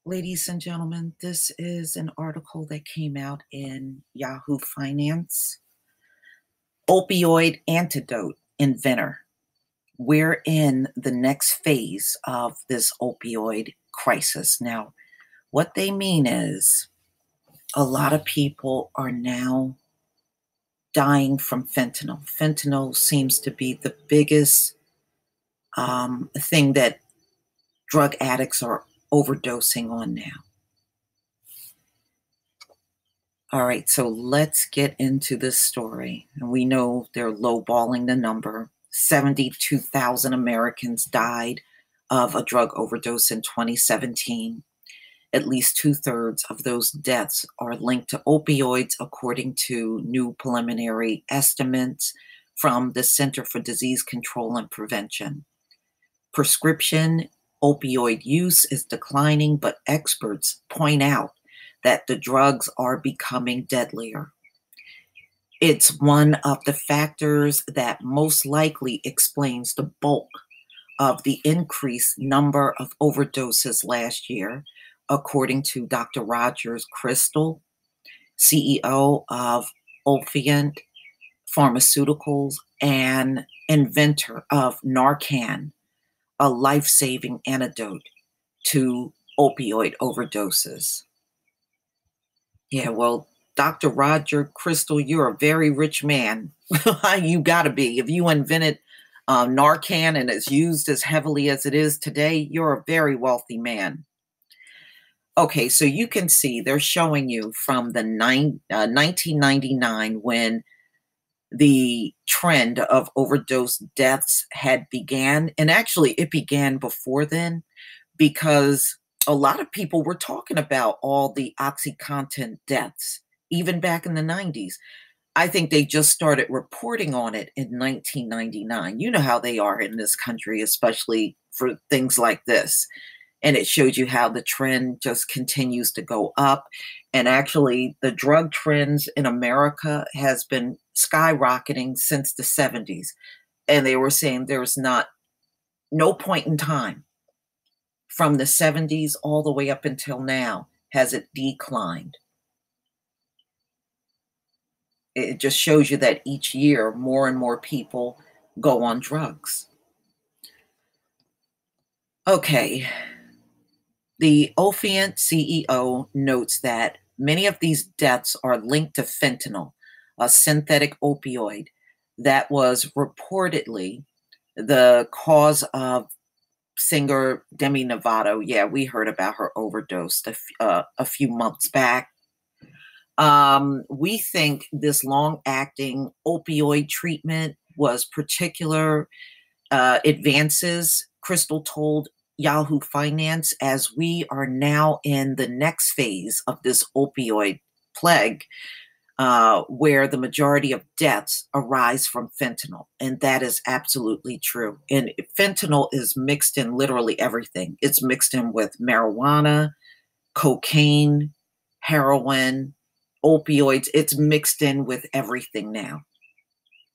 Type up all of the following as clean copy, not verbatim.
Ladies and gentlemen, this is an article that came out in Yahoo Finance. Opioid antidote inventor. We're in the next phase of this opioid crisis. Now, what they mean is a lot of people are now dying from fentanyl. Fentanyl seems to be the biggest thing that drug addicts are overdosing on now. All right, so let's get into this story. And we know they're lowballing the number. 72,000 Americans died of a drug overdose in 2017. At least two-thirds of those deaths are linked to opioids, according to new preliminary estimates from the Center for Disease Control and Prevention. Prescription opioid use is declining, but experts point out that the drugs are becoming deadlier. It's one of the factors that most likely explains the bulk of the increased number of overdoses last year, according to Dr. Rogers Crystal, CEO of Opioid Pharmaceuticals and inventor of Narcan, a life-saving antidote to opioid overdoses. Yeah, well, Dr. Roger Crystal, you're a very rich man. You gotta be. If you invented Narcan and it's used as heavily as it is today, you're a very wealthy man. Okay, so you can see they're showing you from the 1999 when the trend of overdose deaths had began. And actually, it began before then because a lot of people were talking about all the OxyContin deaths, even back in the 90s. I think they just started reporting on it in 1999. You know how they are in this country, especially for things like this. And it shows you how the trend just continues to go up. And actually, the drug trends in America has been skyrocketing since the 70s. And they were saying there's no point in time from the 70s all the way up until now has it declined. It just shows you that each year more and more people go on drugs. Okay. The Opioid CEO notes that many of these deaths are linked to fentanyl, a synthetic opioid that was reportedly the cause of singer Demi Lovato. Yeah, we heard about her overdose a few months back. We think this long-acting opioid treatment was particular advances, Crystal told Yahoo Finance, as we are now in the next phase of this opioid plague, where the majority of deaths arise from fentanyl. And that is absolutely true. And fentanyl is mixed in literally everything. It's mixed in with marijuana, cocaine, heroin, opioids. It's mixed in with everything now.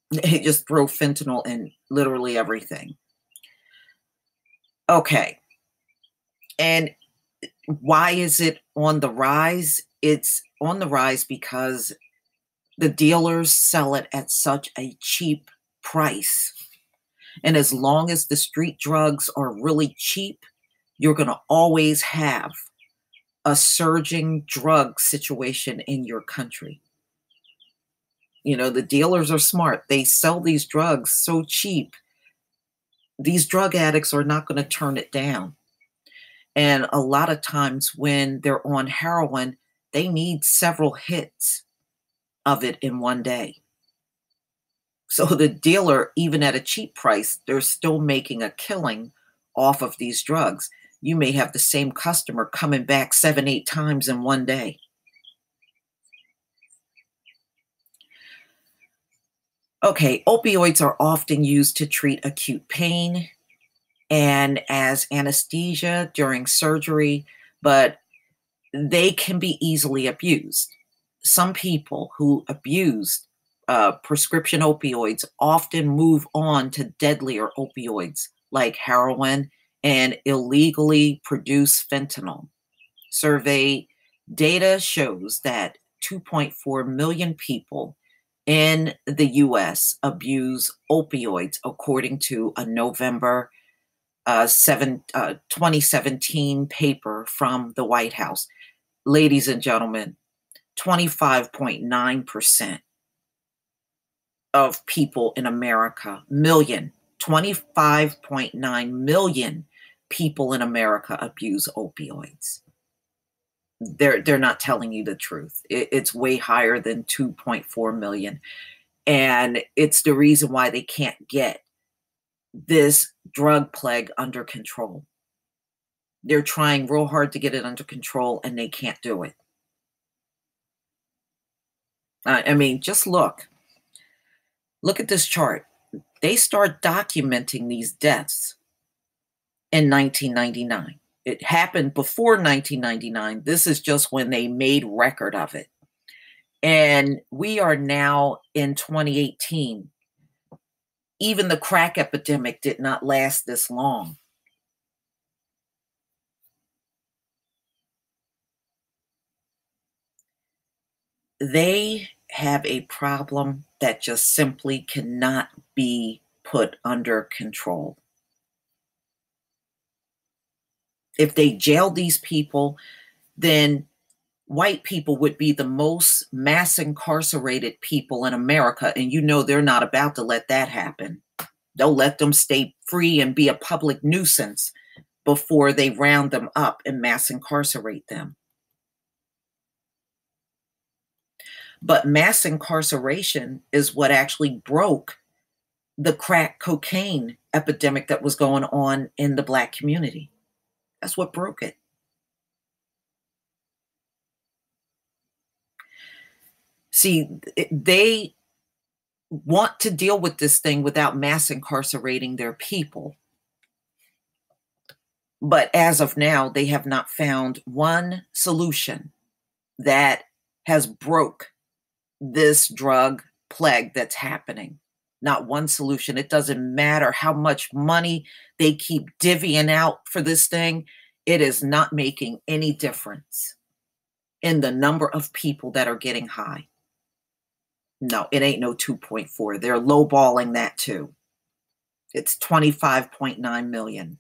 They just throw fentanyl in literally everything. Okay. And why is it on the rise? It's on the rise because the dealers sell it at such a cheap price. And as long as the street drugs are really cheap, you're going to always have a surging drug situation in your country. You know, the dealers are smart. They sell these drugs so cheap. These drug addicts are not going to turn it down. And a lot of times when they're on heroin, they need several hits of it in one day. So the dealer, even at a cheap price, they're still making a killing off of these drugs. You may have the same customer coming back 7, 8 times in one day. Okay, opioids are often used to treat acute pain and as anesthesia during surgery, but they can be easily abused. Some people who abuse prescription opioids often move on to deadlier opioids like heroin and illegally produce fentanyl. survey data shows that 2.4 million people in the US abuse opioids, according to a November 2017 paper from the White House. Ladies and gentlemen, 25.9% of people in America, 25.9 million people in America abuse opioids. They're not telling you the truth. It's way higher than 2.4 million. And it's the reason why they can't get this drug plague under control. They're trying real hard to get it under control and they can't do it. I mean, just look at this chart. They start documenting these deaths in 1999. It happened before 1999. This is just when they made record of it. And we are now in 2018. Even the crack epidemic did not last this long. They have a problem that just simply cannot be put under control. If they jail these people, then white people would be the most mass incarcerated people in America. And you know they're not about to let that happen. They'll let them stay free and be a public nuisance before they round them up and mass incarcerate them. But mass incarceration is what actually broke the crack cocaine epidemic that was going on in the Black community. That's what broke it. See, they want to deal with this thing without mass incarcerating their people. But as of now, they have not found one solution that has broke this drug plague that's happening. Not one solution. It doesn't matter how much money they keep divvying out for this thing. It is not making any difference in the number of people that are getting high. No, it ain't no 2.4. They're lowballing that too. It's 25.9 million.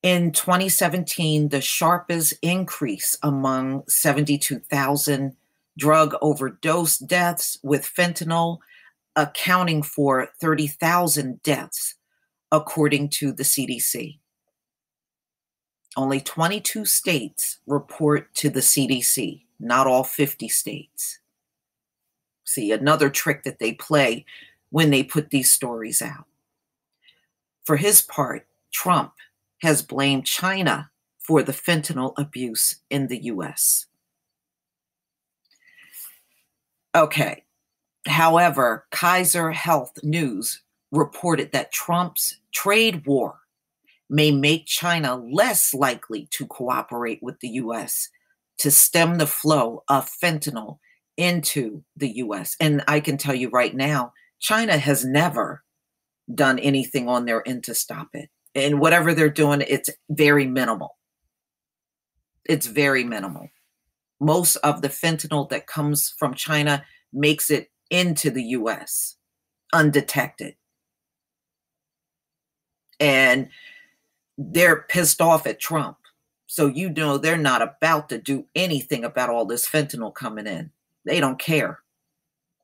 In 2017, the sharpest increase among 72,000 drug overdose deaths, with fentanyl accounting for 30,000 deaths, according to the CDC. Only 22 states report to the CDC, not all 50 states. See, another trick that they play when they put these stories out. For his part, Trump has blamed China for the fentanyl abuse in the US. Okay. However, Kaiser Health News reported that Trump's trade war may make China less likely to cooperate with the US to stem the flow of fentanyl into the US. And I can tell you right now, China has never done anything on their end to stop it. And whatever they're doing, it's very minimal. It's very minimal. Most of the fentanyl that comes from China makes it into the US undetected. And they're pissed off at Trump. So you know they're not about to do anything about all this fentanyl coming in. They don't care.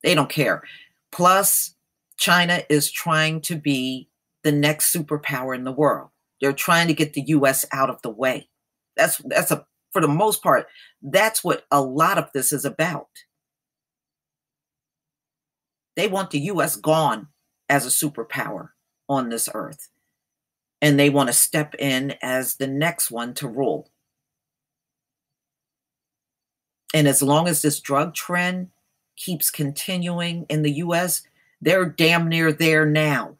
They don't care. Plus, China is trying to be the next superpower in the world. They're trying to get the US out of the way. For the most part, that's what a lot of this is about. They want the US gone as a superpower on this earth. And they want to step in as the next one to rule. And as long as this drug trend keeps continuing in the US, they're damn near there now.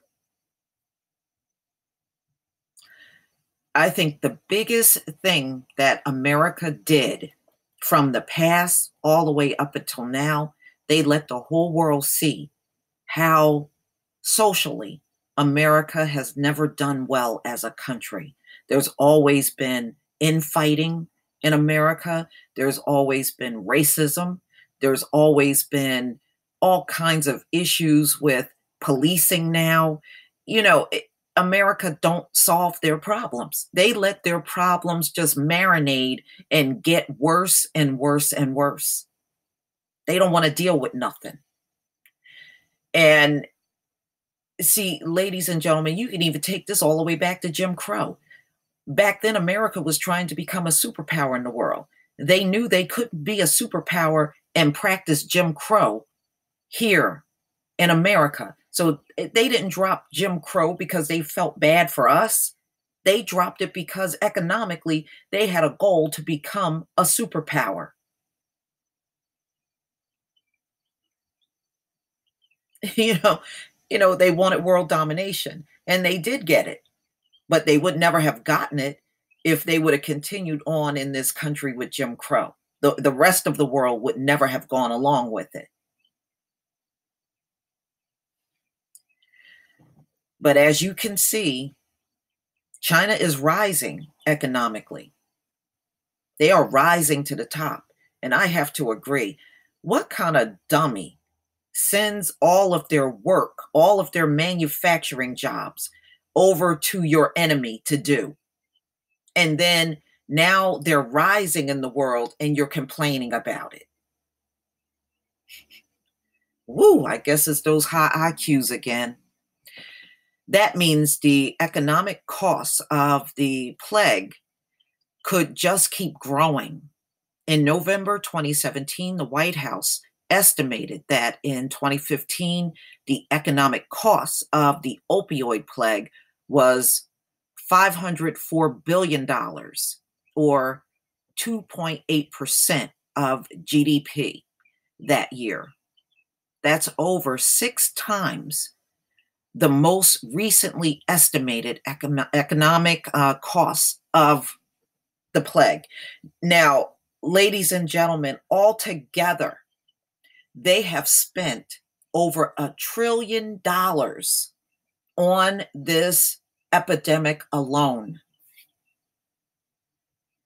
I think the biggest thing that America did from the past all the way up until now, they let the whole world see how socially America has never done well as a country. There's always been infighting in America. There's always been racism. There's always been all kinds of issues with policing now. You know, America don't solve their problems. They let their problems just marinate and get worse and worse and worse. They don't want to deal with nothing. And see, ladies and gentlemen, you can even take this all the way back to Jim Crow. Back then, America was trying to become a superpower in the world. They knew they couldn't be a superpower and practice Jim Crow here in America. So they didn't drop Jim Crow because they felt bad for us. They dropped it because economically they had a goal to become a superpower. you know, they wanted world domination, and they did get it, but they would never have gotten it if they would have continued on in this country with Jim Crow. The rest of the world would never have gone along with it. But as you can see, China is rising economically. They are rising to the top. And I have to agree. What kind of dummy sends all of their work, all of their manufacturing jobs over to your enemy to do? And then now they're rising in the world and you're complaining about it. Woo, I guess it's those high IQs again. That means the economic costs of the plague could just keep growing. In November 2017, the White House estimated that in 2015, the economic costs of the opioid plague was $504 billion, or 2.8% of GDP that year. That's over 6 times the most recently estimated economic costs of the plague. Now, ladies and gentlemen, altogether, they have spent over $1 trillion on this epidemic alone.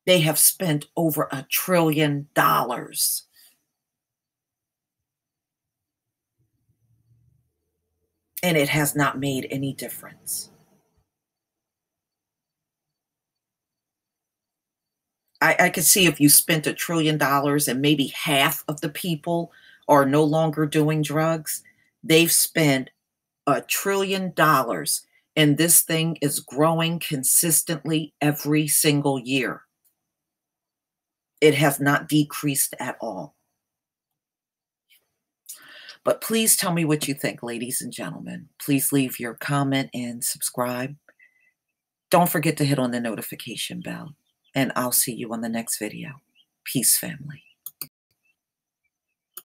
They have spent over $1 trillion. And it has not made any difference. I could see if you spent $1 trillion and maybe half of the people are no longer doing drugs. They've spent $1 trillion, and this thing is growing consistently every single year. It has not decreased at all. But please tell me what you think, ladies and gentlemen. Please leave your comment and subscribe. Don't forget to hit on the notification bell, and I'll see you on the next video. Peace, family.